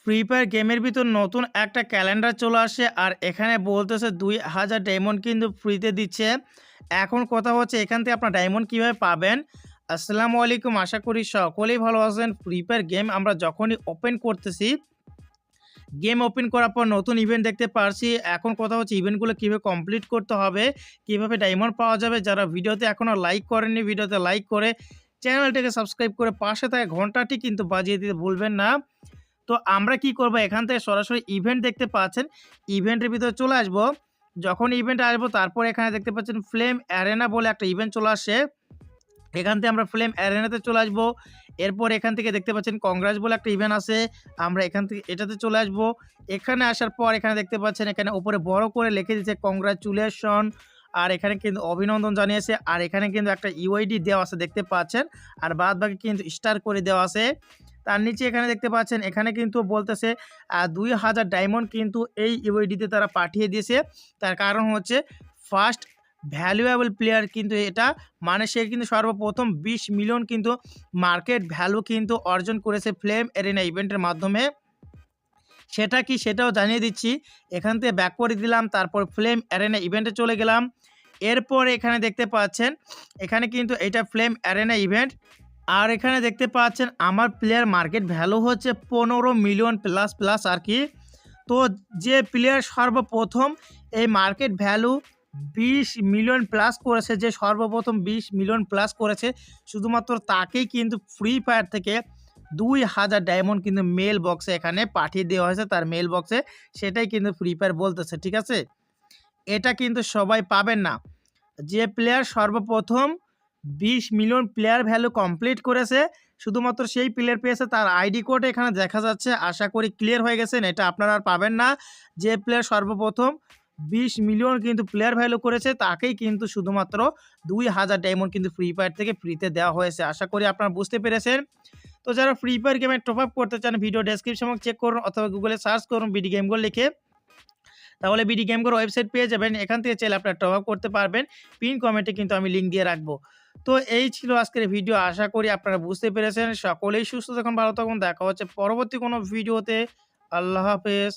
Free fire গেমের ভিতর নতুন একটা ক্যালেন্ডার চলে আসে আর এখানে বলতেছে 2000 ডায়মন্ড কিন্তু ফ্রিতে দিচ্ছে। এখন কথা হচ্ছে এখান থেকে আপনার ডায়মন্ড কিভাবে পাবেন। আসসালামু আলাইকুম, আশা করি সকলেই ভালো আছেন। ফ্রি ফায়ার গেম আমরা যখনই ওপেন করতেছি, গেম ওপেন করার পর নতুন ইভেন্ট দেখতে পারছি। এখন কথা হচ্ছে ইভেন্টগুলো কীভাবে কমপ্লিট করতে হবে, কীভাবে ডায়মন্ড পাওয়া যাবে। যারা ভিডিওতে এখনও লাইক করেননি, ভিডিওতে লাইক করে চ্যানেলটাকে সাবস্ক্রাইব করে পাশে থাকা ঘন্টাটি কিন্তু বাজিয়ে দিতে ভুলবেন না। তো আমরা কি করব, এখান থেকে সরাসরি ইভেন্ট দেখতে পাচ্ছেন, ইভেন্টের ভিতরে চলে আসব। যখন ইভেন্টে আসবো তারপর এখানে দেখতে পাচ্ছেন ফ্লেম অ্যারেনা বলে একটা ইভেন্ট চলে আসে। এখান থেকে আমরা ফ্লেম অ্যারেনাতে চলে আসবো। এরপর এখান থেকে দেখতে পাচ্ছেন কংগ্রেস বলে একটা ইভেন্ট আছে, আমরা এখান থেকে এটাতে চলে আসবো। এখানে আসার পর এখানে দেখতে পাচ্ছেন এখানে উপরে বড় করে লিখে দিচ্ছে কংগ্রাচুলেশন, আর এখানে কিন্তু অভিনন্দন জানিয়েছে। আর এখানে কিন্তু একটা ইউআইডি দেওয়া আছে দেখতে পাচ্ছেন, আর বাদ বাকি কিন্তু স্টার করে দেওয়া আছে। তার নিচে এখানে দেখতে পাচ্ছেন এখানে কিন্তু বলতেছে 2000 ডায়মন্ড কিন্তু এই ইউআইডিতে তারা পাঠিয়ে দিয়েছে। তার কারণ হচ্ছে ফার্স্ট ভ্যালুয়েবল প্লেয়ার কিন্তু এটা, মানে সে কিন্তু সর্বপ্রথম 20 মিলিয়ন কিন্তু মার্কেট ভ্যালু কিন্তু অর্জন করেছে ফ্লেম অ্যারেনা ইভেন্টের মাধ্যমে। সেটা কি সেটাও জানিয়ে দিচ্ছি। এখান থেকে ব্যাক করে দিলাম, তারপর ফ্লেম অ্যারেনা ইভেন্টে চলে গেলাম। এরপর এখানে দেখতে পাচ্ছেন এখানে কিন্তু এটা ফ্লেম অ্যারেনা ইভেন্ট, আর এখানে দেখতে পাচ্ছেন আমার প্লেয়ার মার্কেট ভ্যালু হচ্ছে 15 মিলিয়ন প্লাস প্লাস আর কি। তো যে প্লেয়ার সর্বপ্রথম এই মার্কেট ভ্যালু 20 মিলিয়ন প্লাস করেছে, যে সর্বপ্রথম 20 মিলিয়ন প্লাস করেছে, শুধুমাত্র তাকেই কিন্তু ফ্রি ফায়ার থেকে 2000 ডায়মন্ড কিন্তু মেল বক্সে এখানে পাঠিয়ে দেওয়া হয়েছে তার মেল বক্সে। সেটাই কিন্তু ফ্রি ফায়ার বলতেছে, ঠিক আছে। এটা কিন্তু সবাই পাবেন না। যে প্লেয়ার সর্বপ্রথম 20 মিলিয়ন প্লেয়ার ভ্যালু কমপ্লিট করেছে, শুধুমাত্র সেই প্লেয়ার পেয়েছে। তার আইডি কোড এখানে দেখা যাচ্ছে। আশা করি ক্লিয়ার হয়ে গেছেন, এটা আপনারা আর পাবেন না। যে প্লেয়ার সর্বপ্রথম 20 মিলিয়ন কিন্তু প্লেয়ার ভ্যালু করেছে, তাকেই কিন্তু শুধুমাত্র 2000 ডায়মন্ড কিন্তু ফ্রি ফায়ার থেকে ফ্রিতে দেওয়া হয়েছে। আশা করি আপনারা বুঝতে পেরেছেন। তো যারা ফ্রি ফায়ার গেমে টপ আপ করতে চান, ভিডিও ডেসক্রিপশন চেক করুন অথবা গুগলে সার্চ করুন বিডি গেম গোল লিখে, তাহলে বিডি গেম গোল ওয়েবসাইট পেয়ে যাবেন। এখান থেকে চাইলে আপনারা টপ আপ করতে পারবেন। পিন কমেন্টে কিন্তু আমি লিঙ্ক দিয়ে রাখবো। তো এই ছিল আজকের ভিডিও, আশা করি আপনারা বুঝতে পেরেছেন। সকলেই সুস্থ থাকুন, ভালো থাকুন, দেখা হচ্ছে পরবর্তী কোনো ভিডিওতে। আল্লাহ হাফেজ।